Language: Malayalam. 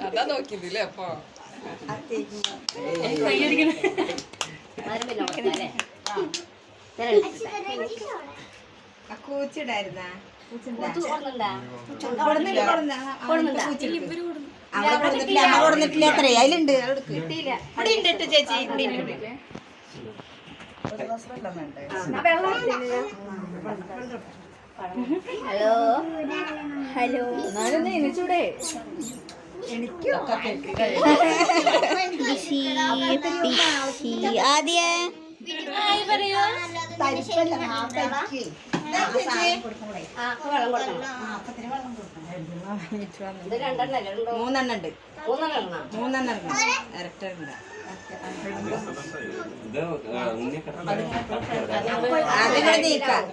അതാ നോക്കിയതില്ലേ അപ്പൊ കൂച്ചിടായിരുന്ന അത്രേ അതിലുണ്ട് ചേച്ചി ഹലോ ഹലോ എനിച്ചൂടെ ആദ്യ മൂന്നെണ്ണം ഉണ്ട് ഇരട്ടുണ്ട് അതിവിടെ നീക്കാം